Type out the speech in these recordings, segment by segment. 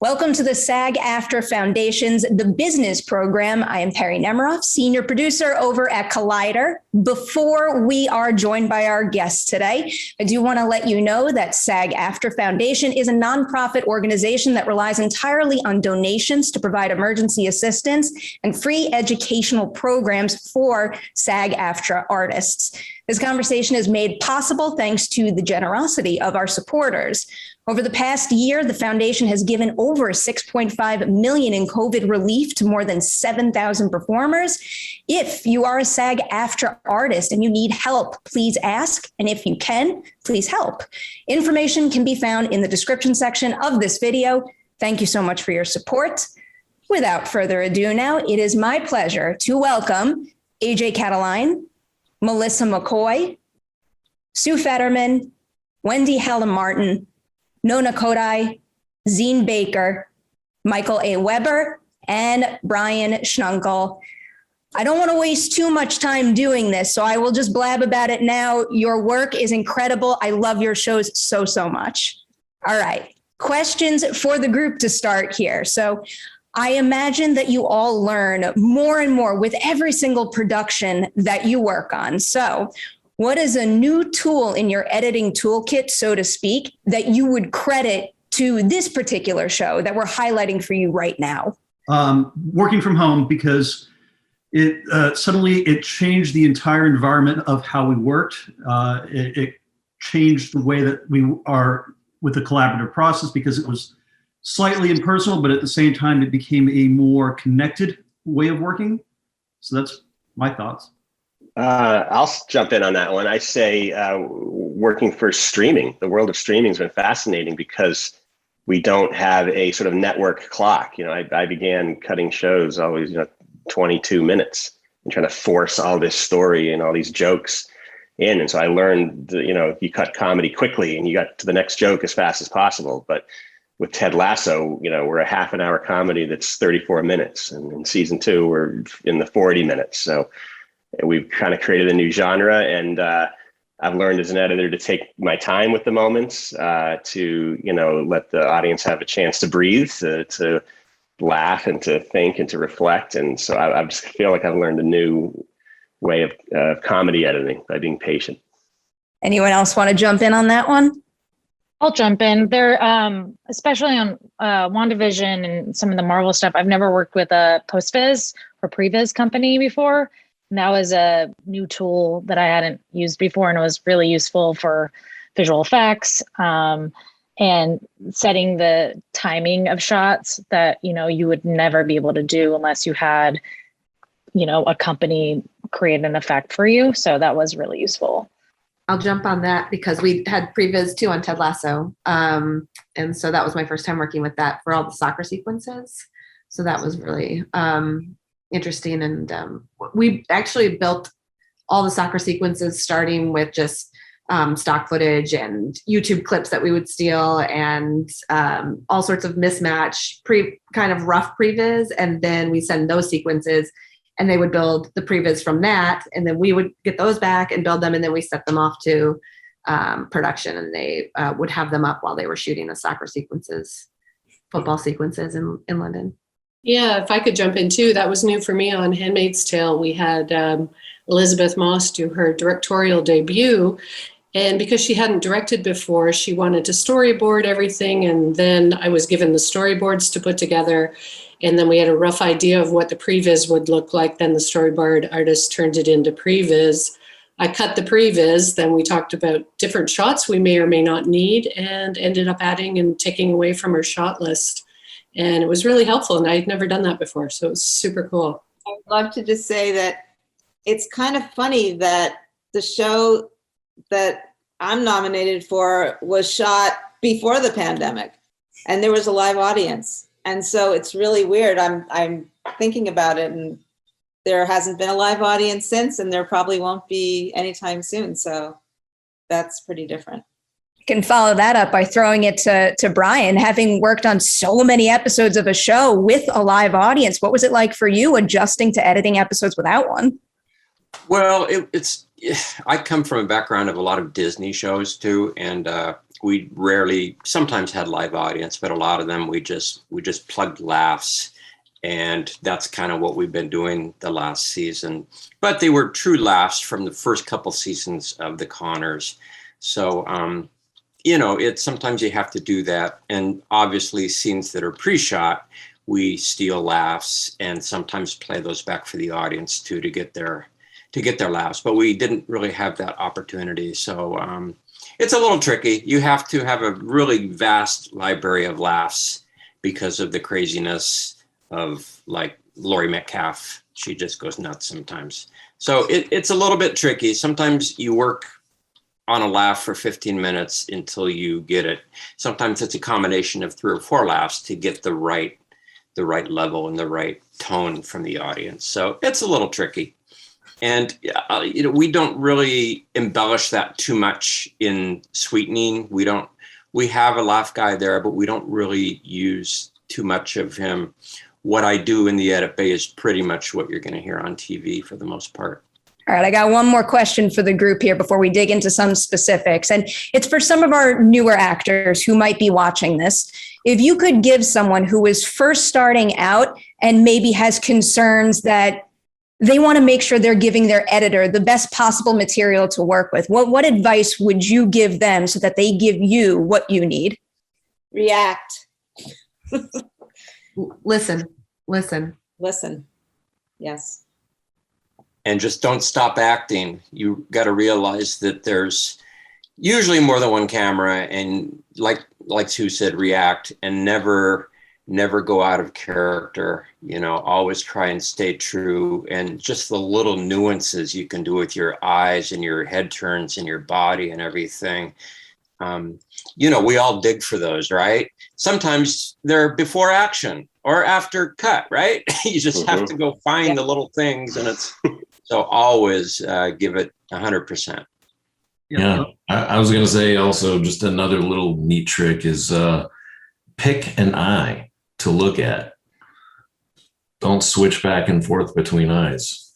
Welcome to the SAG-AFTRA Foundation's The Business Program. I am Perri Nemiroff, senior producer over at Collider. Before we are joined by our guests today, I do want to let you know that SAG-AFTRA Foundation is a nonprofit organization that relies entirely on donations to provide emergency assistance and free educational programs for SAG-AFTRA artists. This conversation is made possible thanks to the generosity of our supporters. Over the past year, the foundation has given over $6.5 million in COVID relief to more than 7,000 performers. If you are a SAG-AFTRA artist and you need help, please ask. And if you can, please help. Information can be found in the description section of this video. Thank you so much for your support. Without further ado now, it is my pleasure to welcome AJ Catoline, Melissa McCoy, Sue Federman, Wendy Hallam, Nona Khodai, Zene Baker, Michael A. Weber, and Brian Schnuckel. I don't want to waste too much time doing this, so I will just blab about it now. Your work is incredible. I love your shows so much. All right, questions for the group to start here. So I imagine that you all learn more and more with every single production that you work on. So what is a new tool in your editing toolkit, so to speak, that you would credit to this particular show that we're highlighting for you right now? Working from home, because it suddenly changed the entire environment of how we worked. It changed the way that we are with the collaborative process, because it was slightly impersonal, but at the same time, it became a more connected way of working. So that's my thoughts. I'll jump in on that one. I say working for streaming, the world of streaming has been fascinating because we don't have a sort of network clock. You know, I began cutting shows always, 22 minutes and trying to force all this story and all these jokes in. And so I learned that, you cut comedy quickly and you got to the next joke as fast as possible. But with Ted Lasso, we're a half an hour comedy that's 34 minutes. And in season 2, we're in the 40 minutes. So we've kind of created a new genre, and I've learned as an editor to take my time with the moments, to let the audience have a chance to breathe, to laugh, and to think, and to reflect. And so I just feel like I've learned a new way of comedy editing by being patient. Anyone else want to jump in on that one? I'll jump in there, especially on WandaVision and some of the Marvel stuff. I've never worked with a post-viz or pre-viz company before. And that was a new tool that I hadn't used before, and it was really useful for visual effects and setting the timing of shots that, you would never be able to do unless you had, a company create an effect for you. So that was really useful. I'll jump on that because we had previs too on Ted Lasso. And so that was my first time working with that for all the soccer sequences. So that was really interesting. And we actually built all the soccer sequences starting with just stock footage and YouTube clips that we would steal and all sorts of mismatch, kind of rough previs. And then we send those sequences and they would build the previs from that. And then we would get those back and build them. And then we set them off to production, and they would have them up while they were shooting the soccer sequences, football sequences in London. Yeah, if I could jump in too, that was new for me on Handmaid's Tale. We had Elizabeth Moss do her directorial debut. And because she hadn't directed before, she wanted to storyboard everything. And then I was given the storyboards to put together. And then we had a rough idea of what the previs would look like. Then the storyboard artist turned it into previs. I cut the previs. Then we talked about different shots we may or may not need, and ended up adding and taking away from our shot list. And it was really helpful. And I had never done that before. So it was super cool. I'd love to just say that it's kind of funny that the show that I'm nominated for was shot before the pandemic, and there was a live audience. And so it's really weird. I'm thinking about it, and there hasn't been a live audience since, and there probably won't be anytime soon. So that's pretty different. Can follow that up by throwing it to Brian, having worked on so many episodes of a show with a live audience. What was it like for you adjusting to editing episodes without one? Well, I come from a background of a lot of Disney shows too. And we rarely, sometimes had live audience, but a lot of them we just plugged laughs. And that's kind of what we've been doing the last season. But they were true laughs from the first couple seasons of the Connors. So, it's sometimes you have to do that. And obviously scenes that are pre-shot, we steal laughs and sometimes play those back for the audience too, to get their laughs. But we didn't really have that opportunity. So it's a little tricky. You have to have a really vast library of laughs because of the craziness of like Laurie Metcalf. She just goes nuts sometimes. So it's a little bit tricky. Sometimes you work on a laugh for 15 minutes until you get it. Sometimes it's a combination of 3 or 4 laughs to get the right level and the right tone from the audience. So it's a little tricky. And we don't really embellish that too much in sweetening. We have a laugh guy there, but we don't really use too much of him. What I do in the edit bay is pretty much what you're going to hear on TV for the most part. All right, I got one more question for the group here before we dig into some specifics. And it's for some of our newer actors who might be watching this. If you could give someone who is first starting out and maybe has concerns that they want to make sure they're giving their editor the best possible material to work with, what advice would you give them so that they give you what you need? React. Listen. Yes. And just don't stop acting. You got to realize that there's usually more than one camera, and like Sue said, react and never go out of character. Always try and stay true, and just the little nuances you can do with your eyes and your head turns and your body and everything. We all dig for those, right? Sometimes they're before action or after cut, right? You just have to go find the little things, and it's so always give it 100%. Yeah, I was going to say also just another little neat trick is pick an eye to look at. Don't switch back and forth between eyes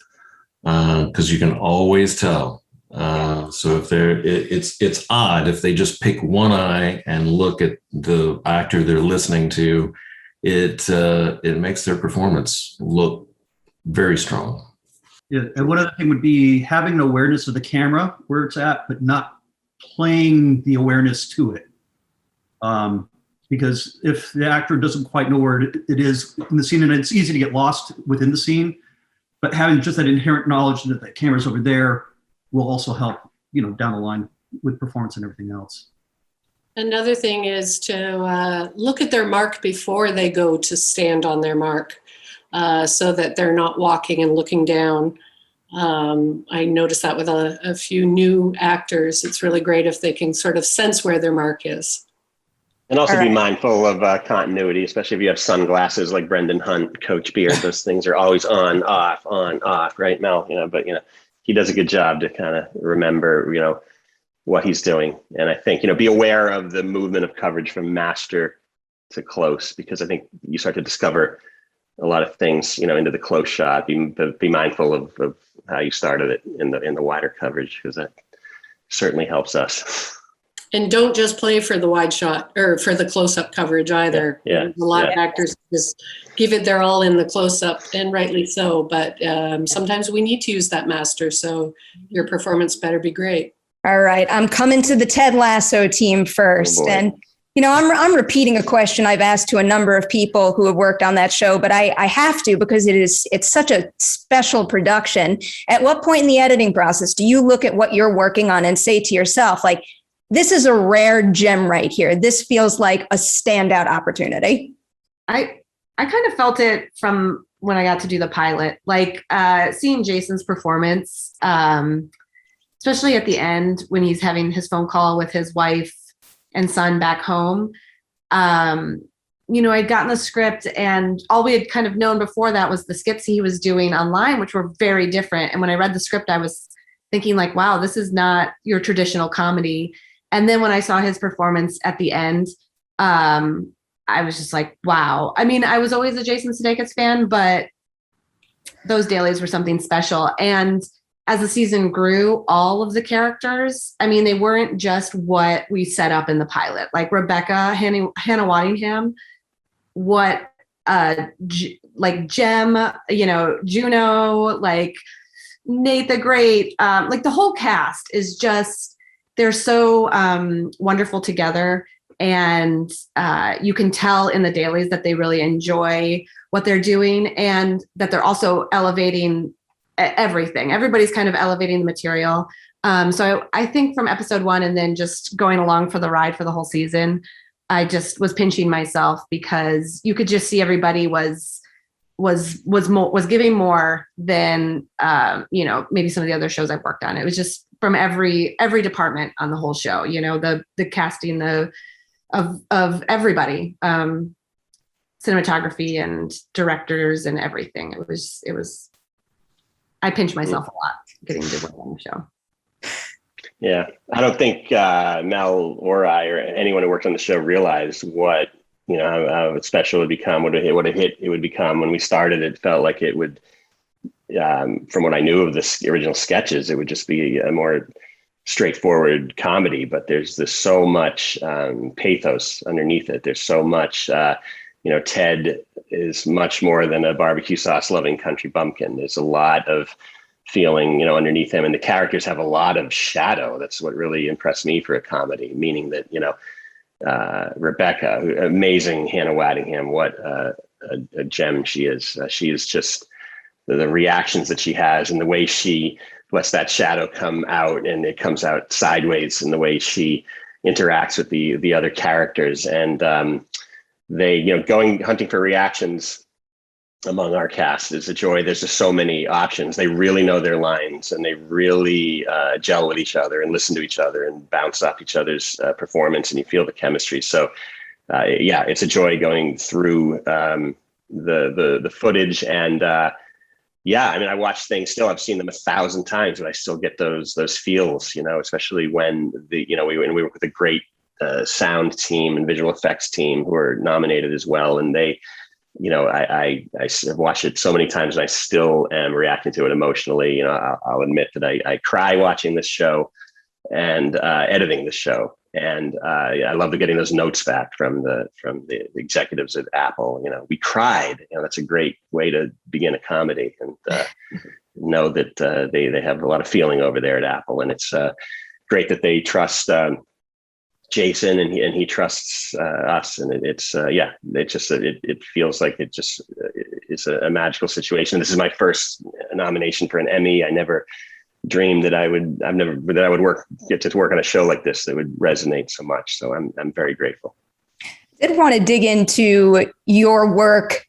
because you can always tell. So if it's odd if they just pick one eye and look at the actor they're listening to, it makes their performance look very strong. Yeah, and one other thing would be having an awareness of the camera where it's at, but not playing the awareness to it. Because if the actor doesn't quite know where it is in the scene, and it's easy to get lost within the scene, but having just that inherent knowledge that the camera's over there will also help, down the line with performance and everything else. Another thing is to look at their mark before they go to stand on their mark, so that they're not walking and looking down. I noticed that with a few new actors. It's really great if they can sort of sense where their mark is. And also be mindful of continuity, especially if you have sunglasses like Brendan Hunt, Coach Beard. Those things are always on, off, right, Mel? But he does a good job to kind of remember, what he's doing. And I think, be aware of the movement of coverage from master to close, because I think you start to discover a lot of things, into the close shot. Be mindful of how you started it in the wider coverage, because that certainly helps us. And don't just play for the wide shot or for the close-up coverage either. Yeah. A lot of actors just give it their all in the close-up, and rightly so. But sometimes we need to use that master, so your performance better be great. All right, I'm coming to the Ted Lasso team first. Oh, and, I'm repeating a question I've asked to a number of people who have worked on that show, but I have to because it's such a special production. At what point in the editing process do you look at what you're working on and say to yourself, like, this is a rare gem right here. This feels like a standout opportunity? I kind of felt it from when I got to do the pilot, like seeing Jason's performance, especially at the end when he's having his phone call with his wife and son back home. I'd gotten the script, and all we had kind of known before that was the skits he was doing online, which were very different. And when I read the script, I was thinking like, wow, this is not your traditional comedy. And then when I saw his performance at the end, I was just like, wow. I mean, I was always a Jason Sudeikis fan, but those dailies were something special. And as the season grew, all of the characters, I mean, they weren't just what we set up in the pilot. Like Rebecca, Hannah Waddingham, what like Jem, you know, Juno, like Nate the Great, like the whole cast is just, they're so wonderful together. And you can tell in the dailies that they really enjoy what they're doing and that they're also elevating everything. Everybody's kind of elevating the material. So I think from episode 1 and then just going along for the ride for the whole season, I just was pinching myself because you could just see everybody was giving more than you know, maybe some of the other shows I've worked on. It was just from every department on the whole show, you know, the casting of everybody, cinematography and directors and everything. It was I pinched myself a lot getting to work on the show. Yeah, I don't think Mel or I or anyone who worked on the show realized what, you know, how special it would become, what a hit it would become. When we started, it felt like it would, from what I knew of the original sketches, it would just be a more straightforward comedy. But there's so much pathos underneath it. There's so much, you know, Ted is much more than a barbecue sauce loving country bumpkin. There's a lot of feeling, you know, underneath him, and the characters have a lot of shadow. That's what really impressed me for a comedy, meaning that, you know, Rebecca, amazing Hannah Waddingham, what a gem she is. She is just the reactions that she has and the way she lets that shadow come out, and it comes out sideways, and the way she interacts with the other characters. And they, you know, hunting for reactions among our cast is a joy. There's just so many options. They really know their lines, and they really gel with each other and listen to each other and bounce off each other's performance, and you feel the chemistry. So yeah, it's a joy going through the footage. And yeah, I mean, I watch things still. I've seen them 1,000 times, but I still get those feels, you know, especially when we work with a great sound team and visual effects team who are nominated as well. And they, you know, I have watched it so many times, and I still am reacting to it emotionally. You know, I'll admit that I cry watching this show and editing this show. And I love getting those notes back from the executives at Apple. You know, we cried. You know, that's a great way to begin a comedy, and know that they have a lot of feeling over there at Apple. And it's great that they trust Jason, and he trusts us, and it's yeah, it just it feels like it just is a magical situation. This is my first nomination for an Emmy. I never dreamed that I would get to work on a show like this that would resonate so much. So I'm very grateful. I did want to dig into your work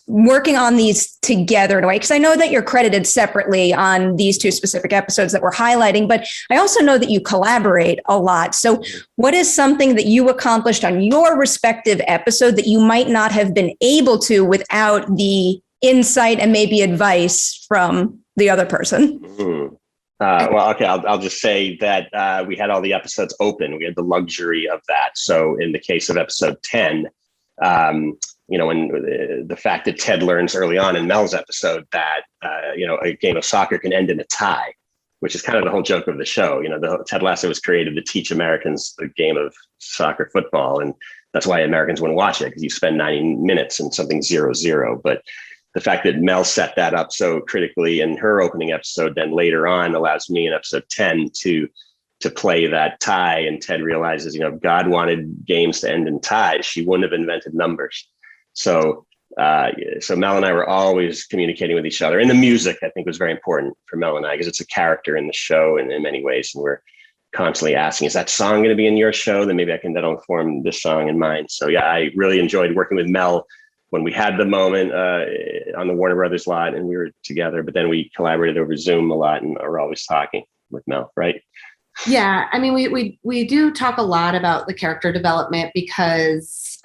working on these together in a way, because I know that you're credited separately on these 2 specific episodes that we're highlighting, but I also know that you collaborate a lot. So what is something that you accomplished on your respective episode that you might not have been able to without the insight and maybe advice from the other person? Mm-hmm. Well, okay, I'll just say that we had all the episodes open. We had the luxury of that. So in the case of episode 10, you know, when the fact that Ted learns early on in Mel's episode that, you know, a game of soccer can end in a tie, which is kind of the whole joke of the show. You know, Ted Lasso was created to teach Americans the game of soccer football. And that's why Americans wouldn't watch it, because you spend 90 minutes and something 0-0. But the fact that Mel set that up so critically in her opening episode, then later on allows me in episode 10 to play that tie. And Ted realizes, you know, if God wanted games to end in ties, she wouldn't have invented numbers. So Mel and I were always communicating with each other. And the music, I think, was very important for Mel and I, because it's a character in the show in many ways. And we're constantly asking, is that song going to be in your show? Then maybe that'll inform this song in mine. So yeah, I really enjoyed working with Mel when we had the moment on the Warner Brothers lot and we were together, but then we collaborated over Zoom a lot and are always talking with Mel, right? Yeah, I mean, we do talk a lot about the character development because,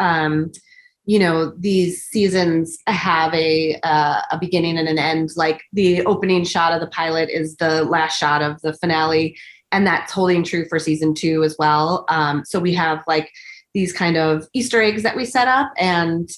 you know, these seasons have a beginning and an end. Like the opening shot of the pilot is the last shot of the finale, and that's holding true for season 2 as well. So we have like these kind of Easter eggs that we set up, and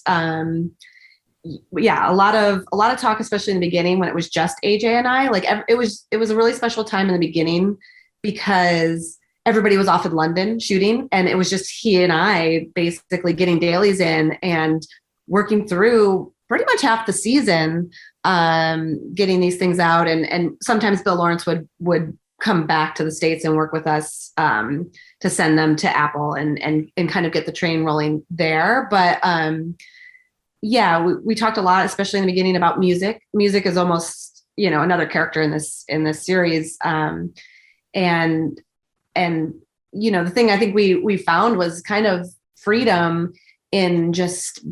yeah, a lot of talk, especially in the beginning when it was just AJ and I. Like it was a really special time in the beginning because everybody was off in London shooting, and it was just he and I basically getting dailies in and working through pretty much half the season, getting these things out. And sometimes Bill Lawrence would come back to the States and work with us to send them to Apple and kind of get the train rolling there. But yeah, we talked a lot, especially in the beginning, about music. Music is almost, another character in this series. And the thing I think we found was kind of freedom in just,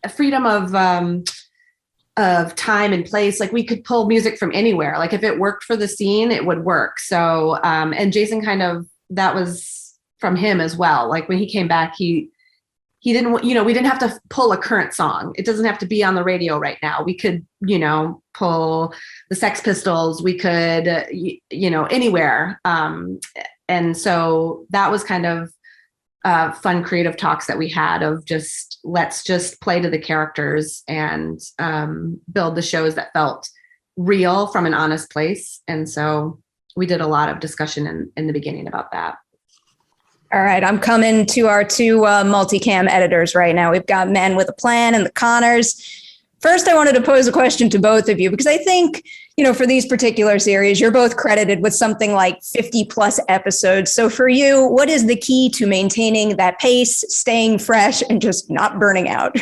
a freedom of time and place. Like we could pull music from anywhere. Like if it worked for the scene, it would work. So, and Jason that was from him as well. Like when he came back, he didn't, we didn't have to pull a current song. It doesn't have to be on the radio right now. We could, pull the Sex Pistols. We could, anywhere. And so that was kind of fun creative talks that we had of just, let's just play to the characters and build the shows that felt real from an honest place. And so we did a lot of discussion in the beginning about that. All right, I'm coming to our two multicam editors right now. We've got Men with a Plan and the Connors. First, I wanted to pose a question to both of you because I think, for these particular series, you're both credited with something like 50 plus episodes. So for you, what is the key to maintaining that pace, staying fresh, and just not burning out?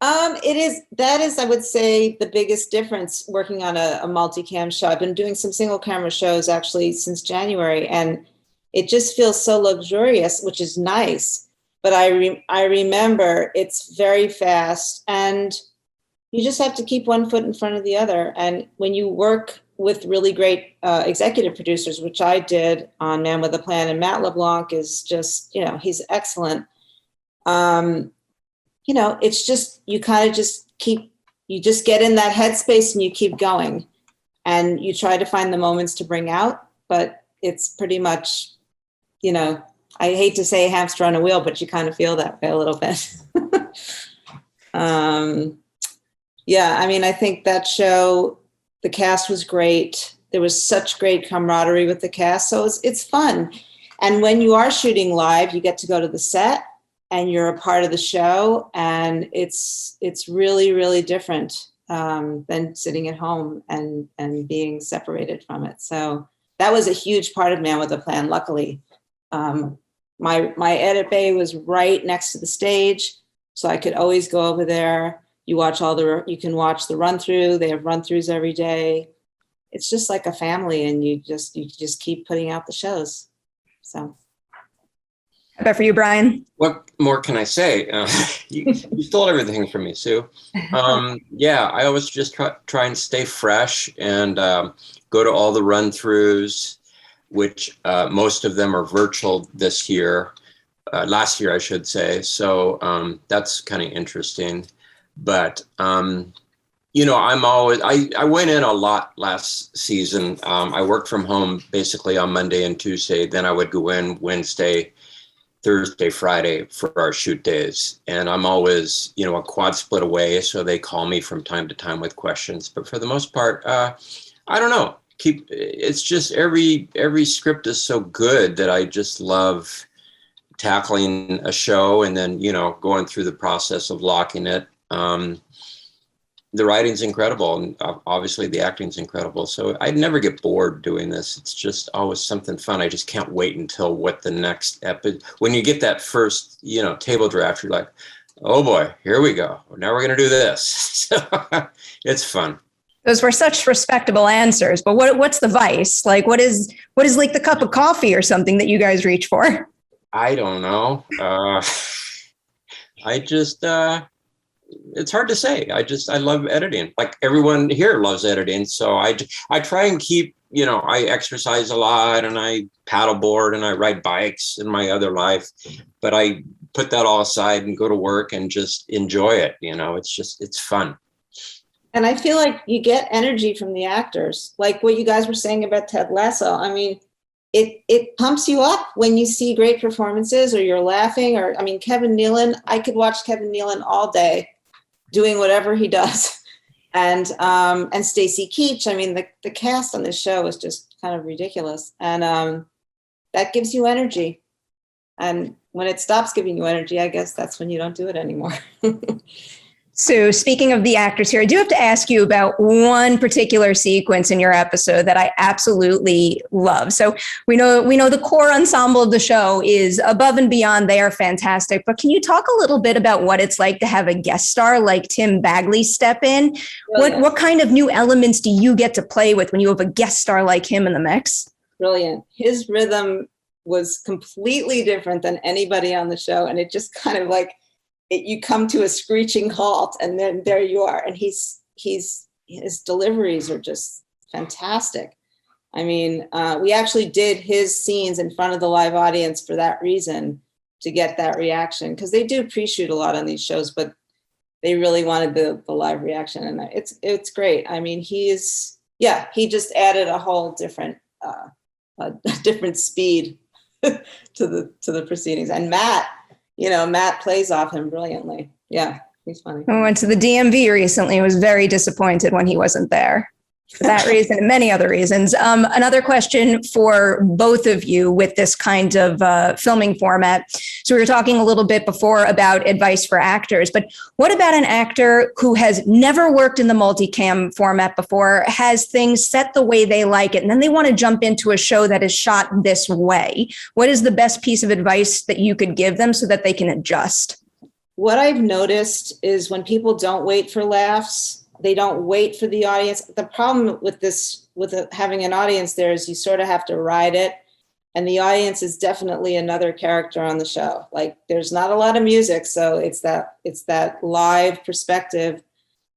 That is, I would say, the biggest difference working on a multicam show. I've been doing some single camera shows actually since January, and it just feels so luxurious, which is nice. But I remember it's very fast, and you just have to keep one foot in front of the other. And when you work with really great executive producers, which I did on Man with a Plan, and Matt LeBlanc is just, he's excellent. It's just, you kind of just you just get in that headspace and you keep going, and you try to find the moments to bring out, but it's pretty much, I hate to say hamster on a wheel, but you kind of feel that way a little bit. Yeah, I think that show, the cast was great. There was such great camaraderie with the cast. So it's fun. And when you are shooting live, you get to go to the set and you're a part of the show. And it's really, really different than sitting at home and being separated from it. So that was a huge part of Man with a Plan, luckily. My edit bay was right next to the stage, so I could always go over there. You can watch the run through. They have run throughs every day. It's just like a family, and you just keep putting out the shows. So, how about for you, Brian? What more can I say? You stole everything from me, Sue. Yeah, I always just try and stay fresh and go to all the run throughs, which most of them are virtual this year, last year, I should say. So that's kind of interesting. But, I'm always, I went in a lot last season. I worked from home basically on Monday and Tuesday. Then I would go in Wednesday, Thursday, Friday for our shoot days. And I'm always, a quad split away. So they call me from time to time with questions. But for the most part, I don't know. It's just every script is so good that I just love tackling a show and then, going through the process of locking it. The writing's incredible, and obviously the acting's incredible. So I'd never get bored doing this. It's just always something fun. I just can't wait until what the next episode. When you get that first, table draft, you're like, oh boy, here we go. Now we're gonna do this. So it's fun. Those were such respectable answers, but what's the vice? Like, what is like the cup of coffee or something that you guys reach for? I don't know. I just. It's hard to say. I love editing. Like everyone here loves editing. So I try and keep, I exercise a lot and I paddleboard and I ride bikes in my other life, but I put that all aside and go to work and just enjoy it. It's fun. And I feel like you get energy from the actors, like what you guys were saying about Ted Lasso. It pumps you up when you see great performances or you're laughing Kevin Nealon. I could watch Kevin Nealon all day. doing whatever he does. And Stacy Keach, I mean, the cast on this show is just kind of ridiculous. And that gives you energy. And when it stops giving you energy, I guess that's when you don't do it anymore. So speaking of the actors here, I do have to ask you about one particular sequence in your episode that I absolutely love. So we know the core ensemble of the show is above and beyond. They are fantastic. But can you talk a little bit about what it's like to have a guest star like Tim Bagley step in? Brilliant. What kind of new elements do you get to play with when you have a guest star like him in the mix? Brilliant. His rhythm was completely different than anybody on the show. And it just kind of like, you come to a screeching halt, and then there you are. And his deliveries are just fantastic. I mean, we actually did his scenes in front of the live audience for that reason, to get that reaction, because they do pre-shoot a lot on these shows, but they really wanted the live reaction, and it's great. I mean, he just added a whole different different speed to the proceedings. And Matt plays off him brilliantly. Yeah, he's funny. I went to the DMV recently. I was very disappointed when he wasn't there for that reason and many other reasons. Another question for both of you with this kind of filming format. So we were talking a little bit before about advice for actors, but what about an actor who has never worked in the multicam format before, has things set the way they like it, and then they want to jump into a show that is shot this way? What is the best piece of advice that you could give them so that they can adjust? What I've noticed is when people don't wait for laughs, they don't wait for the audience. The problem with having an audience there is you sort of have to ride it. And the audience is definitely another character on the show. Like, there's not a lot of music, so it's that live perspective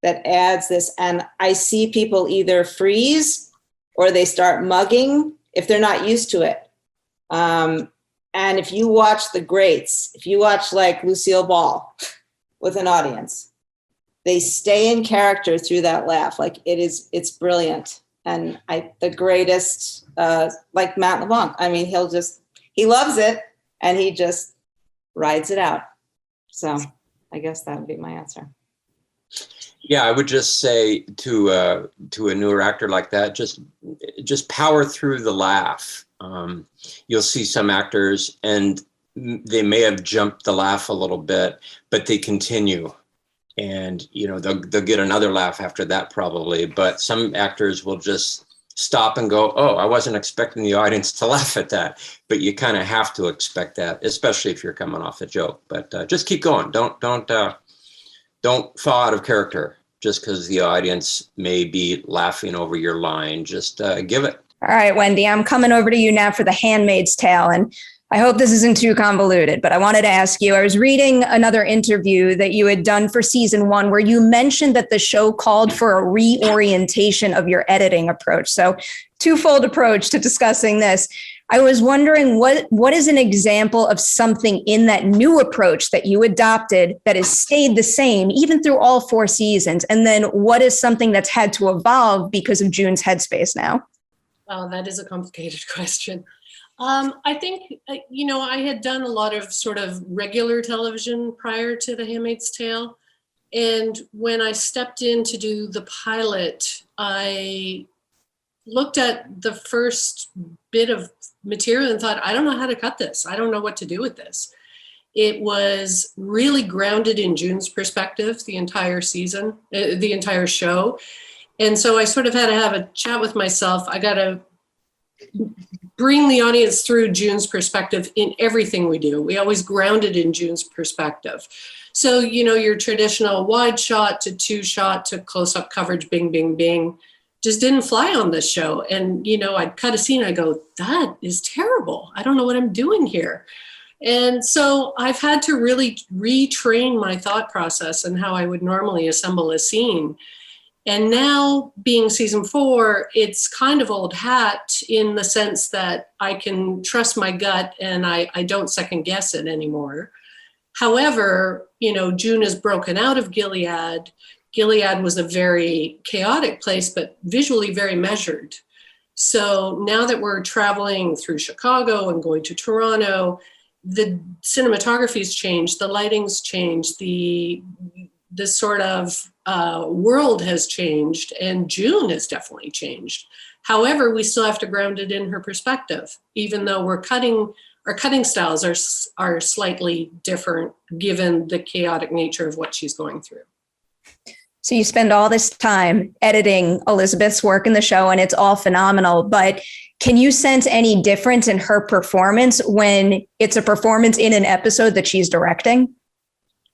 that adds this. And I see people either freeze or they start mugging if they're not used to it. And if you watch the greats, if you watch like Lucille Ball with an audience, they stay in character through that laugh. Like, it's brilliant. And the greatest, like Matt LeBlanc, I mean, he loves it and he just rides it out. So I guess that would be my answer. Yeah, I would just say to a newer actor like that, just power through the laugh. You'll see some actors and they may have jumped the laugh a little bit, but they continue. And, they'll get another laugh after that probably. But some actors will just stop and go, oh, I wasn't expecting the audience to laugh at that. But you kind of have to expect that, especially if you're coming off a joke. But just keep going. Don't fall out of character just because the audience may be laughing over your line. Just give it. All right, Wendy, I'm coming over to you now for The Handmaid's Tale. And I hope this isn't too convoluted, but I wanted to ask you, I was reading another interview that you had done for season 1 where you mentioned that the show called for a reorientation of your editing approach. So twofold approach to discussing this. I was wondering what is an example of something in that new approach that you adopted that has stayed the same even through all 4 seasons? And then what is something that's had to evolve because of June's headspace now? Oh, that is a complicated question. I think, I had done a lot of sort of regular television prior to The Handmaid's Tale. And when I stepped in to do the pilot, I looked at the first bit of material and thought, I don't know how to cut this. I don't know what to do with this. It was really grounded in June's perspective, the entire season, the entire show. And so I sort of had to have a chat with myself. I got to bring the audience through June's perspective in everything we do. We always ground it in June's perspective. So, your traditional wide shot to 2-shot to close-up coverage, bing, bing, bing, just didn't fly on this show. And, I'd cut a scene, I go, that is terrible. I don't know what I'm doing here. And so I've had to really retrain my thought process and how I would normally assemble a scene. And now, being season 4, it's kind of old hat in the sense that I can trust my gut and I don't second guess it anymore. However, June is broken out of Gilead. Gilead was a very chaotic place, but visually very measured. So now that we're traveling through Chicago and going to Toronto, the cinematography's changed, the lighting's changed, the this sort of world has changed, and June has definitely changed. However, we still have to ground it in her perspective, even though our cutting styles are slightly different given the chaotic nature of what she's going through. So you spend all this time editing Elizabeth's work in the show, and it's all phenomenal. But can you sense any difference in her performance when it's a performance in an episode that she's directing?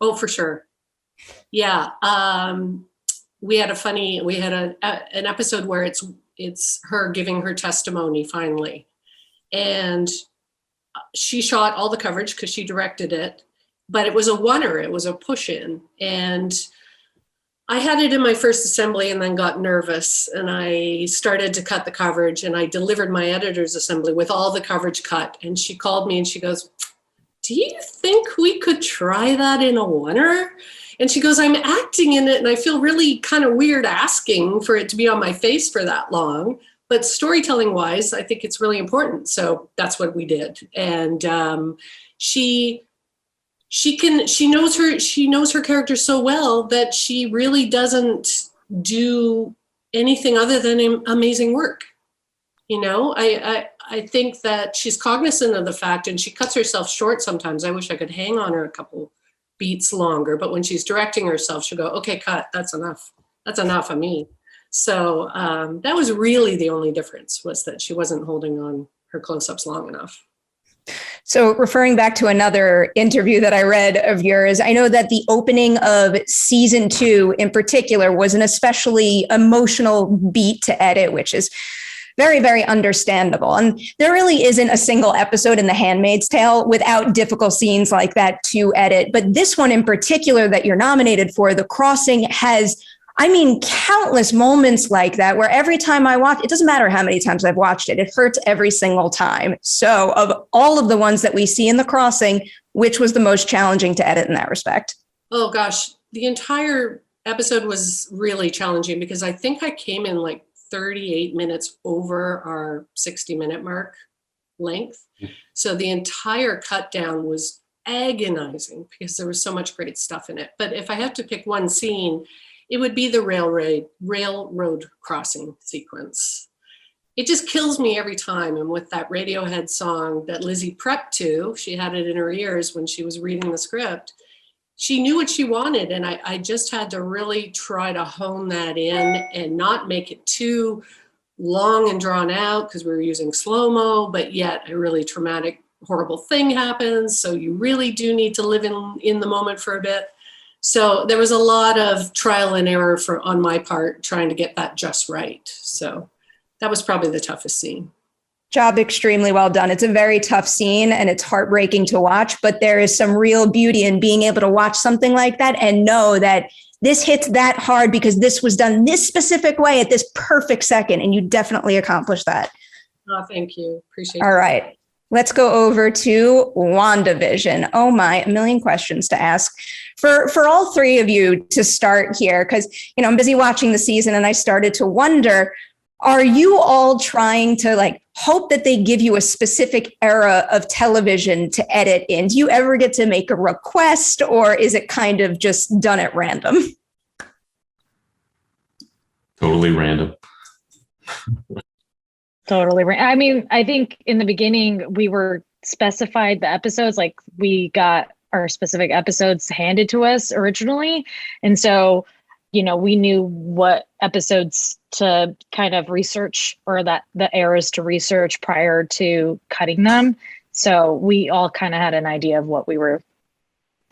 Oh, for sure. Yeah. We had an episode where it's her giving her testimony finally. And she shot all the coverage because she directed it, but it was a oneer, it was a push in. And I had it in my first assembly and then got nervous, and I started to cut the coverage, and I delivered my editor's assembly with all the coverage cut. And she called me and she goes, "Do you think we could try that in a oneer?" And she goes, "I'm acting in it and I feel really kind of weird asking for it to be on my face for that long. But storytelling wise, I think it's really important." So that's what we did. And she knows her character so well that she really doesn't do anything other than amazing work. You know, I think that she's cognizant of the fact, and she cuts herself short sometimes. I wish I could hang on her a couple beats longer, but when she's directing herself, she'll go, "Okay, cut, that's enough. That's enough of me." So that was really the only difference, was that she wasn't holding on her close-ups long enough. So referring back to another interview that I read of yours, I know that the opening of season 2 in particular was an especially emotional beat to edit, which is very, very understandable. And there really isn't a single episode in The Handmaid's Tale without difficult scenes like that to edit. But this one in particular that you're nominated for, The Crossing, has, I mean, countless moments like that, where every time I watch, it doesn't matter how many times I've watched it, it hurts every single time. So of all of the ones that we see in The Crossing, which was the most challenging to edit in that respect? Oh gosh, the entire episode was really challenging because I think I came in like 38 minutes over our 60-minute mark length. So the entire cut down was agonizing because there was so much great stuff in it. But if I have to pick one scene, it would be the railroad crossing sequence. It just kills me every time. And with that Radiohead song that Lizzie prepped to, she had it in her ears when she was reading the script. She knew what she wanted. And I just had to really try to hone that in and not make it too long and drawn out because we were using slow-mo, but yet a really traumatic, horrible thing happens. So you really do need to live in the moment for a bit. So there was a lot of trial and error on my part trying to get that just right. So that was probably the toughest scene. Job extremely well done. It's a very tough scene and it's heartbreaking to watch, but there is some real beauty in being able to watch something like that and know that this hits that hard because this was done this specific way at this perfect second. And you definitely accomplished that. Oh, thank you. Appreciate it. All right. Let's go over to WandaVision. Oh my, a million questions to ask. For all three of you to start here, because I'm busy watching the season and I started to wonder, are you all trying to hope that they give you a specific era of television to edit in? Do you ever get to make a request, or is it kind of just done at random? Totally random. Totally right. I mean, I think in the beginning we were specified the episodes, like we got our specific episodes handed to us originally. And so, we knew what episodes to kind of research, or that the eras to research prior to cutting them. So we all kind of had an idea of what we were,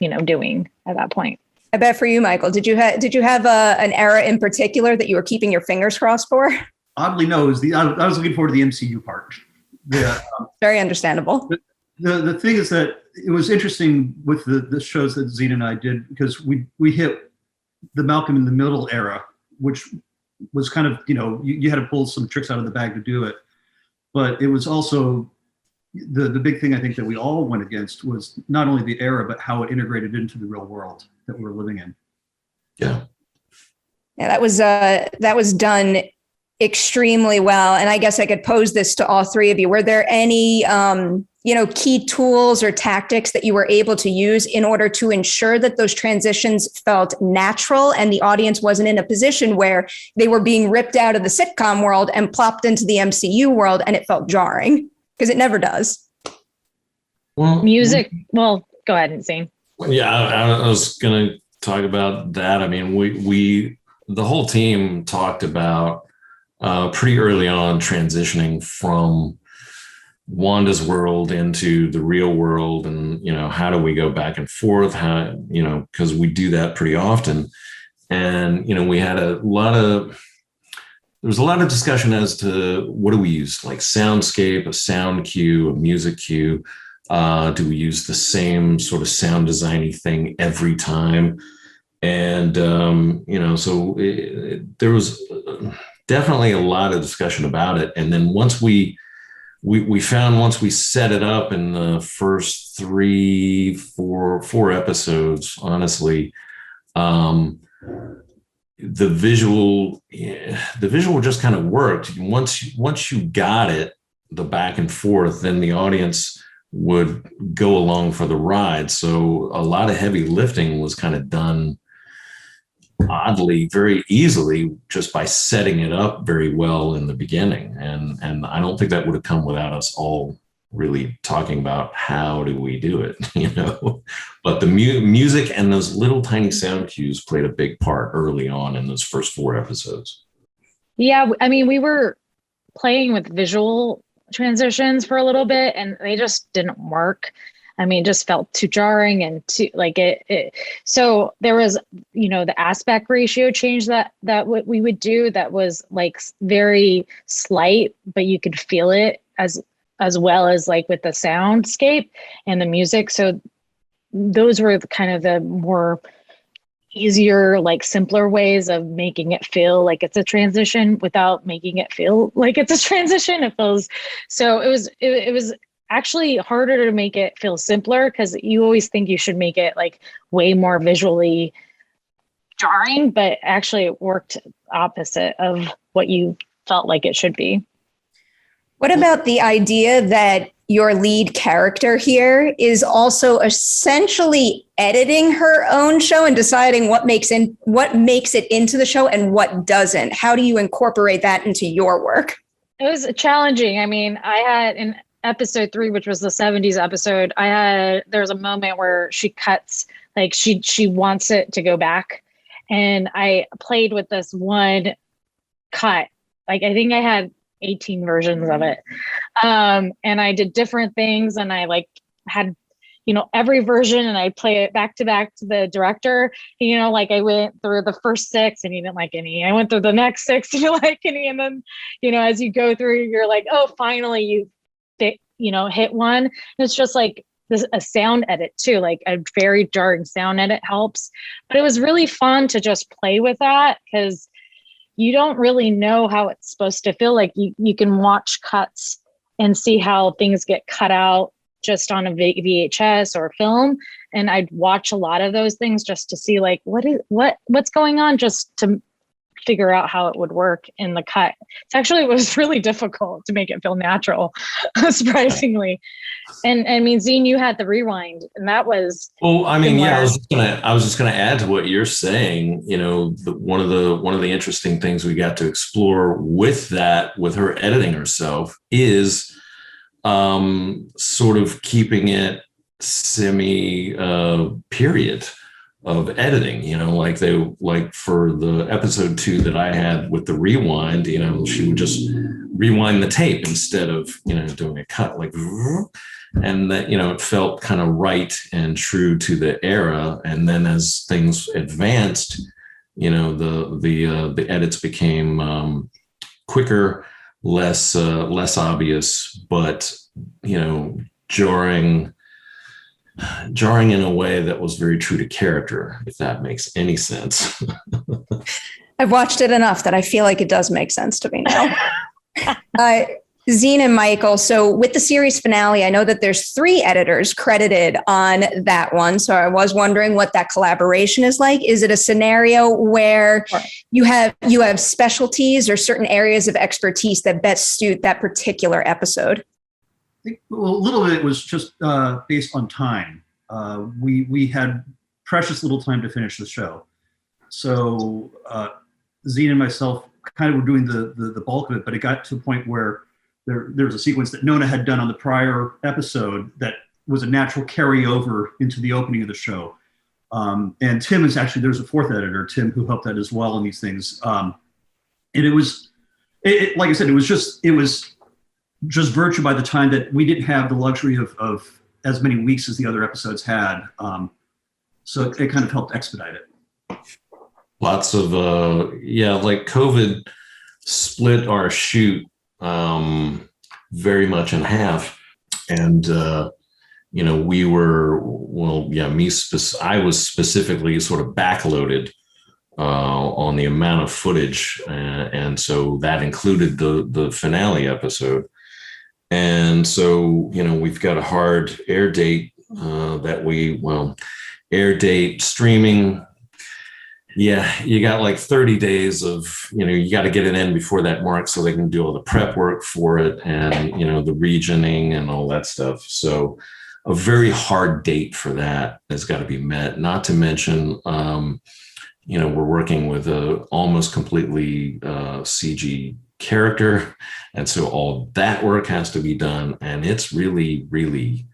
doing at that point. I bet for you, Michael, did you have an era in particular that you were keeping your fingers crossed for? Oddly, no. I was looking forward to the MCU part. Very understandable. The thing is that it was interesting with the shows that Zene and I did, because we hit the Malcolm in the Middle era, which was kind of, you had to pull some tricks out of the bag to do it. But it was also the big thing I think that we all went against was not only the era, but how it integrated into the real world that we're living in. Yeah. Yeah, that was done extremely well. And I guess I could pose this to all three of you. Were there any key tools or tactics that you were able to use in order to ensure that those transitions felt natural and the audience wasn't in a position where they were being ripped out of the sitcom world and plopped into the MCU world and it felt jarring? Because it never does. Well, Well, go ahead, Zene. Yeah, I was going to talk about that. I mean, the whole team talked about pretty early on transitioning from Wanda's world into the real world, and how do we go back and forth? How, because we do that pretty often, and we had there was a lot of discussion as to what do we use, like soundscape, a sound cue, a music cue. Do we use the same sort of sound designy thing every time? And so there was definitely a lot of discussion about it, and then once we found, once we set it up in the first four episodes, honestly, the visual just kind of worked. Once you got it, the back and forth, then the audience would go along for the ride. So a lot of heavy lifting was kind of done oddly, very easily, just by setting it up very well in the beginning. And I don't think that would have come without us all really talking about how do we do it, but the music and those little tiny sound cues played a big part early on in those first 4 episodes. Yeah. I mean, we were playing with visual transitions for a little bit and they just didn't work. I mean, it just felt too jarring and too like it. So there was, the aspect ratio change that what we would do that was like very slight, but you could feel it as well as like with the soundscape and the music. So those were kind of the more easier, like simpler ways of making it feel like it's a transition without making it feel like it's a transition. It feels so. It was actually harder to make it feel simpler because you always think you should make it like way more visually jarring, but actually it worked opposite of what you felt like it should be. What about the idea that your lead character here is also essentially editing her own show and deciding what makes it into the show and what doesn't? How do you incorporate that into your work? It was challenging. I mean, I had in episode 3, which was the 70s episode, there's a moment where she cuts, like she wants it to go back. And I played with this one cut. Like, I think I had 18 versions of it. And I did different things and I like had, every version and I play it back to the director. Like I went through the first 6 and he didn't like any. I went through the next 6 and you didn't like any. And then, as you go through, you're like, oh, finally you hit one. And it's just like a sound edit too, like a very jarring sound edit helps. But it was really fun to just play with that because you don't really know how it's supposed to feel. Like you can watch cuts and see how things get cut out just on a VHS or film. And I'd watch a lot of those things just to see like, what's going on, just to figure out how it would work in the cut. It was really difficult to make it feel natural, surprisingly. And I mean, Zene, you had the rewind, and that was. Well, I mean, yeah, I was just gonna add to what you're saying. One of the interesting things we got to explore with her editing herself is sort of keeping it semi period of editing, like for the episode 2 that I had with the rewind, she would just rewind the tape instead of, doing a cut, like, and that, it felt kind of right and true to the era. And then as things advanced, the edits became quicker, less obvious, but, jarring in a way that was very true to character, if that makes any sense. I've watched it enough that I feel like it does make sense to me now. Zene and Michael, so with the series finale, I know that there's 3 editors credited on that one. So I was wondering what that collaboration is like. Is it a scenario where you have specialties or certain areas of expertise that best suit that particular episode? think a little of it was just based on time. We had precious little time to finish the show. So Zene and myself kind of were doing the bulk of it, but it got to a point where there was a sequence that Nona had done on the prior episode that was a natural carryover into the opening of the show. And Tim is actually, there's a fourth editor, Tim, who helped out as well in these things. And it was, like I said, it was just virtue by the time that we didn't have the luxury of as many weeks as the other episodes had. So it kind of helped expedite it. Lots of, like COVID split our shoot very much in half. And, we were, I was specifically sort of backloaded on the amount of footage. And so that included the finale episode. And so, we've got a hard air date air date streaming. Yeah, you got like 30 days of, you got to get it in before that mark so they can do all the prep work for it and, the regioning and all that stuff. So a very hard date for that has got to be met. Not to mention, we're working with a almost completely CG character. And so all that work has to be done. And it's really, really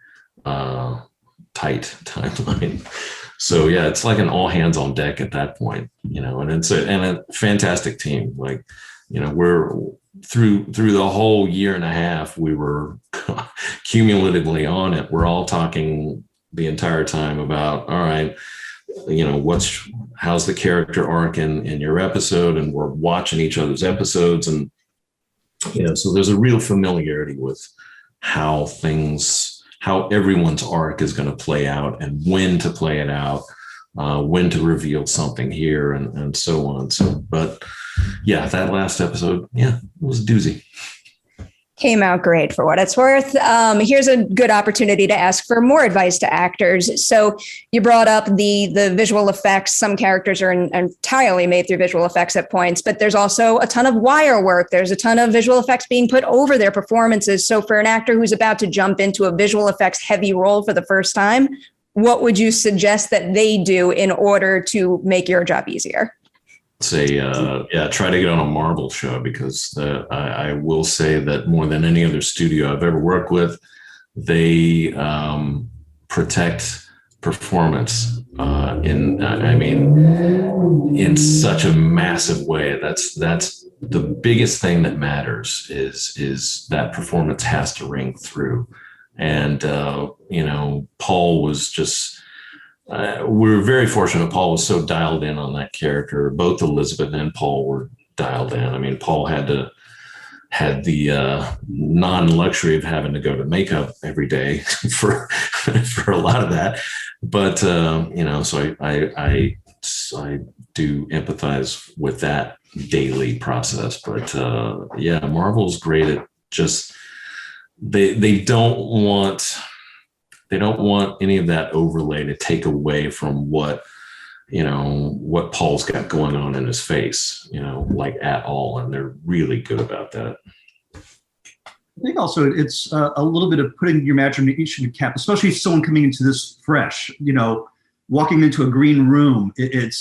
tight timeline. So yeah, it's like an all hands on deck at that point, and it's a fantastic team. Like, we're through the whole year and a half, we were cumulatively on it. We're all talking the entire time about, all right, how's the character arc in your episode, and we're watching each other's episodes, and so there's a real familiarity with how everyone's arc is going to play out and when to play it out, when to reveal something here and so on. So, but yeah, that last episode, it was a doozy. Came out great for what it's worth. Here's a good opportunity to ask for more advice to actors. So you brought up the visual effects. Some characters are entirely made through visual effects at points, but there's also a ton of wire work. There's a ton of visual effects being put over their performances. So for an actor who's about to jump into a visual effects heavy role for the first time, what would you suggest that they do in order to make your job easier? Say, try to get on a Marvel show, because I will say that more than any other studio I've ever worked with, they protect performance in such a massive way. That's the biggest thing that matters is that performance has to ring through. And Paul was just. We were very fortunate. Paul was so dialed in on that character. Both Elizabeth and Paul were dialed in. Paul had the non-luxury of having to go to makeup every day for a lot of that. But so I do empathize with that daily process. But Marvel's great at just they don't want any of that overlay to take away from what Paul's got going on in his face, like at all. And they're really good about that. I think also it's a little bit of putting your imagination in cap, especially if someone coming into this fresh, walking into a green room. It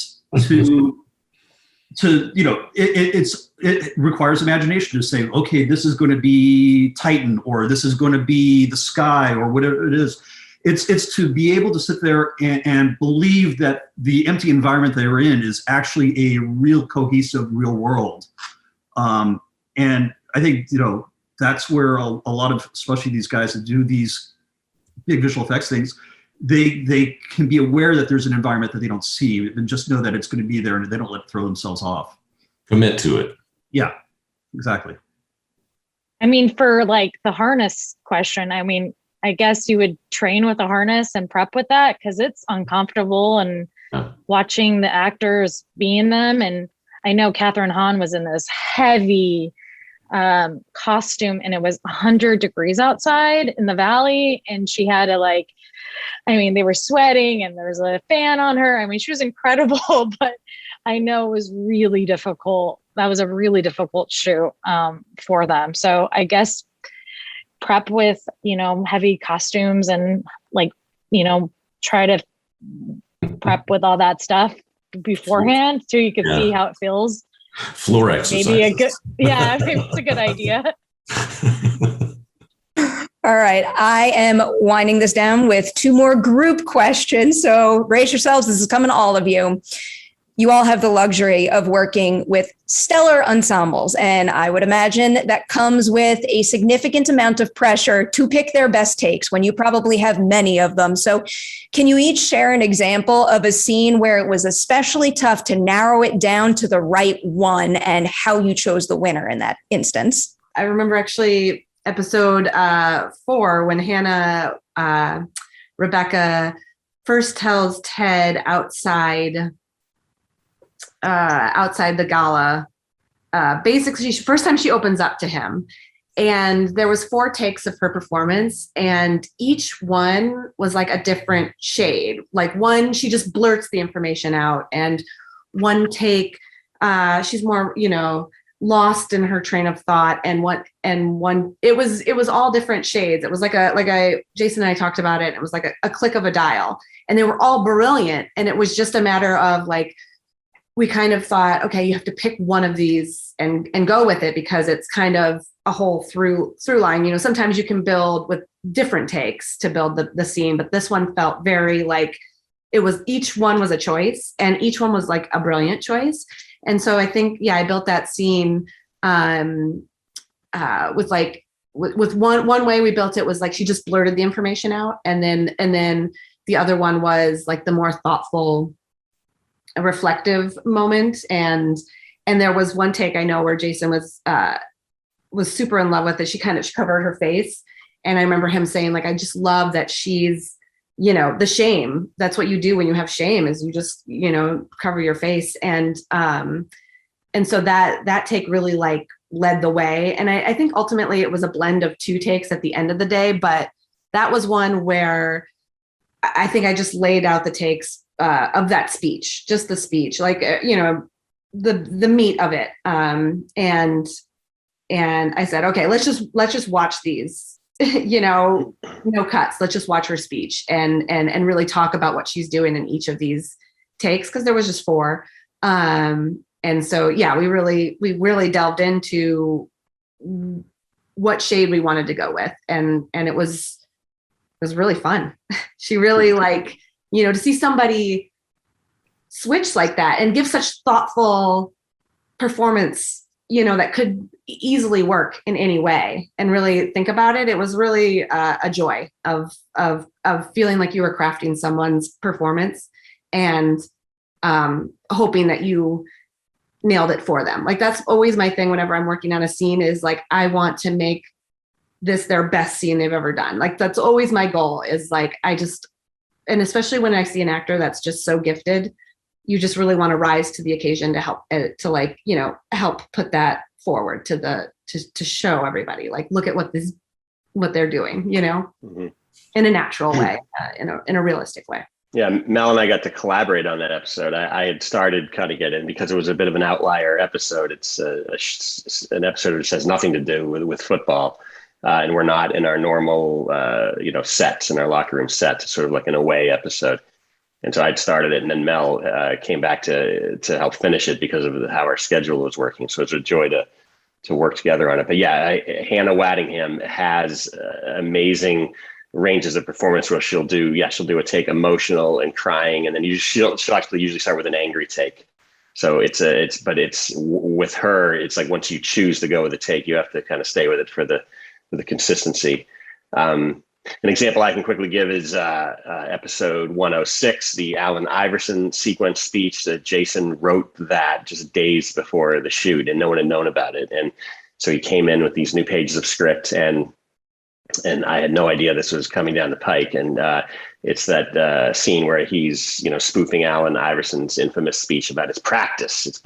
requires imagination to say, okay, this is going to be Titan, or this is going to be the sky, or whatever it is. It's to be able to sit there and believe that the empty environment they're in is actually a real cohesive real world. And I think, that's where a lot of, especially these guys that do these big visual effects things, they can be aware that there's an environment that they don't see and just know that it's going to be there, and they don't let it throw themselves off. Commit to it. Yeah, exactly. For like the harness question, I guess you would train with a harness and prep with that, because it's uncomfortable, and watching the actors be in them. And I know Catherine Hahn was in this heavy costume, and it was 100 degrees outside in the valley, and she had to they were sweating, and there was a fan on her. She was incredible, but I know it was really difficult. That was a really difficult shoot for them. So I guess prep with, heavy costumes and try to prep with all that stuff beforehand so you can see how it feels. Floor exercises. Maybe it's a good idea. All right. I am winding this down with 2 more group questions. So brace yourselves. This is coming to all of you. You all have the luxury of working with stellar ensembles, and I would imagine that comes with a significant amount of pressure to pick their best takes when you probably have many of them. So can you each share an example of a scene where it was especially tough to narrow it down to the right one and how you chose the winner in that instance? I remember actually episode 4 when Rebecca first tells Ted outside the gala. Basically, first time she opens up to him, and there was 4 takes of her performance, and each one was like a different shade. Like one, she just blurts the information out, and one take, she's more, lost in her train of thought, and one, it was all different shades. It was like Jason and I talked about it. It was like a click of a dial, and they were all brilliant, and it was just a matter of like, we kind of thought, okay, you have to pick one of these and go with it because it's kind of a whole through line. Sometimes you can build with different takes to build the scene, but this one felt very like each one was a choice, and each one was like a brilliant choice. And so I think, I built that scene with one way we built it was like she just blurted the information out, and then the other one was like the more thoughtful, a reflective moment. And there was one take I know where Jason was super in love with it. She covered her face, and I remember him saying like, I just love that she's, the shame. That's what you do when you have shame, is you just, cover your face. And so that take really like led the way. And I think ultimately it was a blend of 2 takes at the end of the day, but that was one where I think I just laid out the takes of that speech, just the speech, like, the meat of it. And I said, okay, let's just watch these, no cuts. Let's just watch her speech and really talk about what she's doing in each of these takes. 'Cause there was just 4. And so, we really delved into what shade we wanted to go with. And it was really fun. She really to see somebody switch like that and give such thoughtful performance, that could easily work in any way and really think about it. It was really a joy of feeling like you were crafting someone's performance and hoping that you nailed it for them. Like that's always my thing whenever I'm working on a scene is like, I want to make this their best scene they've ever done. Like that's always my goal is like, and especially when I see an actor that's just so gifted, you just really want to rise to the occasion to help help put that forward to show everybody, like, look at what they're doing, mm-hmm. in a natural way, in a realistic way. Yeah, Mel and I got to collaborate on that episode. I had started cutting it, and because it was a bit of an outlier episode, it's an episode which has nothing to do with football. And we're not in our normal, sets, in our locker room set, sort of like an away episode. And so I'd started it, and then Mel came back to help finish it because of how our schedule was working. So it's a joy to work together on it. But Hannah Waddingham has amazing ranges of performance where she'll do a take emotional and crying, and then she'll actually usually start with an angry take. So it's with her, it's like once you choose to go with a take, you have to kind of stay with it for the consistency. An example I can quickly give is episode 106, the Allen Iverson sequence speech that Jason wrote that just days before the shoot, and no one had known about it. And so he came in with these new pages of script, and I had no idea this was coming down the pike. And it's that scene where he's spoofing Allen Iverson's infamous speech about his practice. It's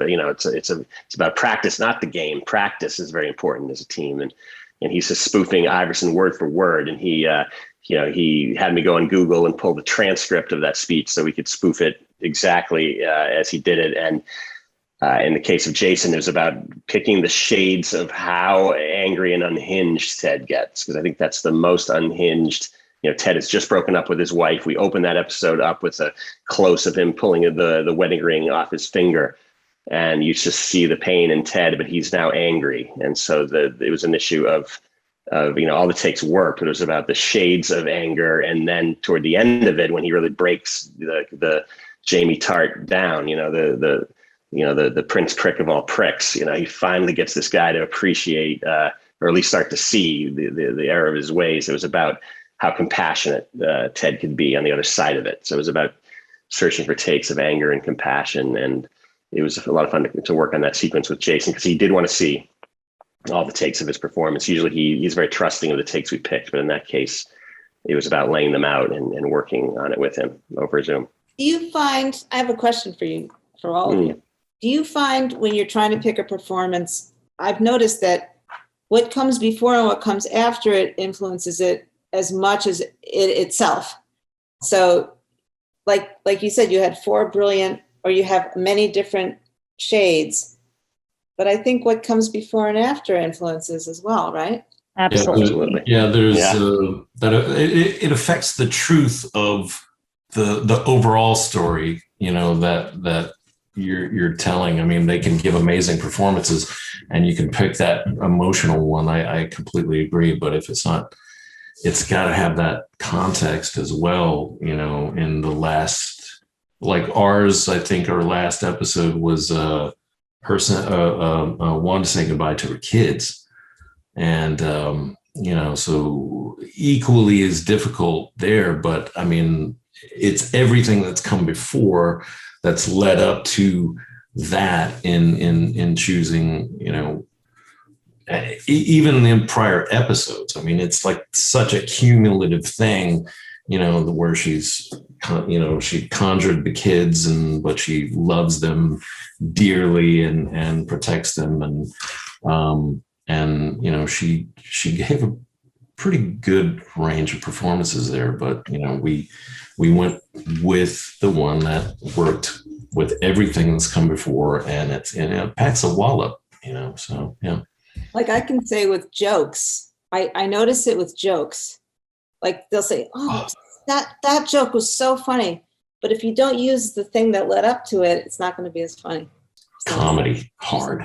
about practice, not the game. Practice is very important as a team, and he's just spoofing Iverson word for word. And he had me go on Google and pull the transcript of that speech so we could spoof it exactly as he did it. And In the case of Jason, it was about picking the shades of how angry and unhinged Ted gets, because I think that's the most unhinged. Ted has just broken up with his wife. We open that episode up with a close of him pulling the wedding ring off his finger, and you just see the pain in Ted, but he's now angry. And so it was an issue of all the takes worked, but it was about the shades of anger. And then toward the end of it, when he really breaks the Jamie Tart down, the Prince Prick of all pricks, he finally gets this guy to appreciate, or at least start to see the error of his ways. It was about how compassionate Ted could be on the other side of it. So it was about searching for takes of anger and compassion. And it was a lot of fun to work on that sequence with Jason, because he did want to see all the takes of his performance. Usually he's very trusting of the takes we picked, but in that case, it was about laying them out and working on it with him over Zoom. Do you find, I have a question for you, for all of you. Do you find when you're trying to pick a performance, I've noticed that what comes before and what comes after it influences it as much as it itself. So like you said, you had 4 brilliant, or you have many different shades, but I think what comes before and after influences as well, right? Absolutely. Yeah, there's that it affects the truth of the overall story, that you're telling. I mean, they can give amazing performances and you can pick that emotional one. I completely agree. But if it's not, it's got to have that context as well, in the last, like ours, I think our last episode was Wanda saying goodbye to her kids. And, so equally is difficult there, but I mean, it's everything that's come before that's led up to that in choosing, even in prior episodes. I mean, it's like such a cumulative thing, where she's, she conjured the kids but she loves them dearly and protects them. And she gave a pretty good range of performances there, but, we went with the one that worked with everything that's come before, and it packs a wallop, so yeah. Like I can say with jokes, I notice it with jokes. Like they'll say, "Oh, that joke was so funny," but if you don't use the thing that led up to it, it's not going to be as funny. So, comedy hard.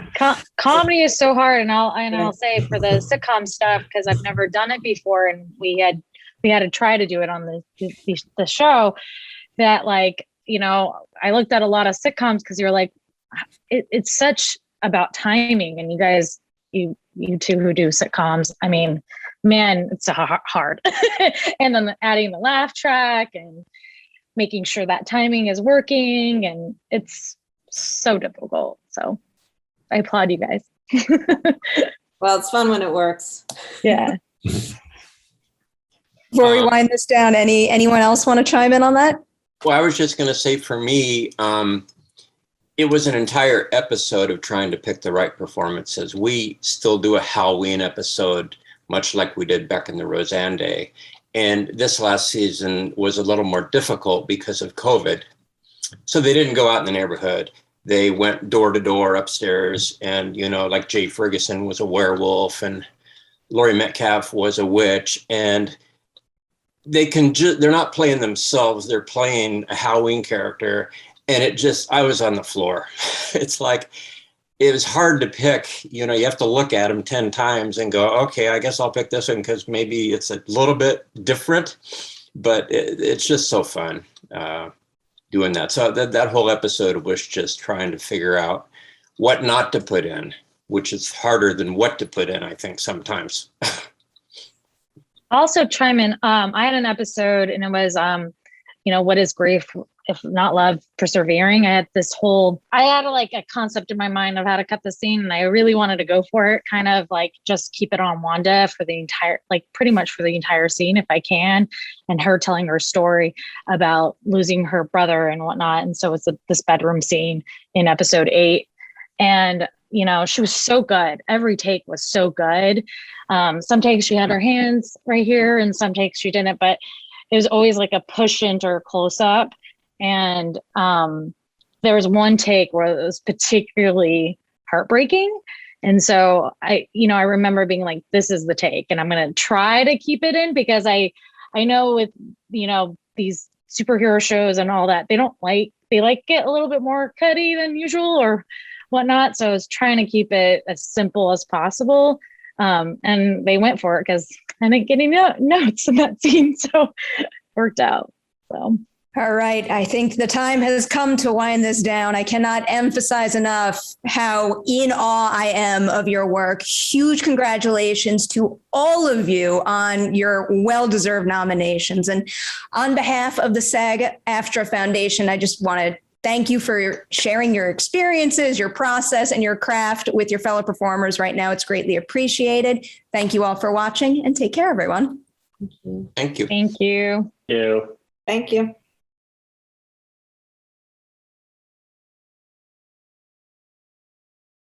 Comedy is so hard, and I'll say for the sitcom stuff, because I've never done it before, and we had to try to do it on the show. That I looked at a lot of sitcoms because you're like, it's such about timing, and you guys, you two who do sitcoms, I mean, man, it's hard. And then adding the laugh track and making sure that timing is working, and it's so difficult. So I applaud you guys. Well, it's fun when it works. Yeah. Before we wind this down, anyone else want to chime in on that? Well, I was just going to say, for me, it was an entire episode of trying to pick the right performances. We still do a Halloween episode, much like we did back in the Roseanne day. And this last season was a little more difficult because of COVID. So they didn't go out in the neighborhood. They went door to door upstairs, and, like Jay Ferguson was a werewolf and Laurie Metcalf was a witch, and they're not playing themselves. They're playing a Halloween character. And I was on the floor. It's like, it was hard to pick, you have to look at them 10 times and go, okay, I guess I'll pick this one because maybe it's a little bit different, but it's just so fun doing that. So that whole episode was just trying to figure out what not to put in, which is harder than what to put in, I think, sometimes. Also chime in. I had an episode, and it was, what is grief if not love persevering? I had a concept in my mind of how to cut the scene, and I really wanted to go for it, kind of like just keep it on Wanda for the entire, pretty much for the entire scene if I can, and her telling her story about losing her brother and whatnot. And so it's this bedroom scene in episode 8, and she was so good. Every take was so good. Some takes she had her hands right here, and some takes she didn't, but it was always like a push into her close up. And there was one take where it was particularly heartbreaking. And so I remember being like, this is the take, and I'm going to try to keep it in, because I know with, these superhero shows and all that, they like it a little bit more cutty than usual or whatnot. So I was trying to keep it as simple as possible. And they went for it because I didn't get any notes in that scene. So it worked out. So. All right. I think the time has come to wind this down. I cannot emphasize enough how in awe I am of your work. Huge congratulations to all of you on your well-deserved nominations. And on behalf of the SAG-AFTRA Foundation, I just want to thank you for sharing your experiences, your process, and your craft with your fellow performers right now. It's greatly appreciated. Thank you all for watching, and take care, everyone. Thank you. Thank you. You. Thank you.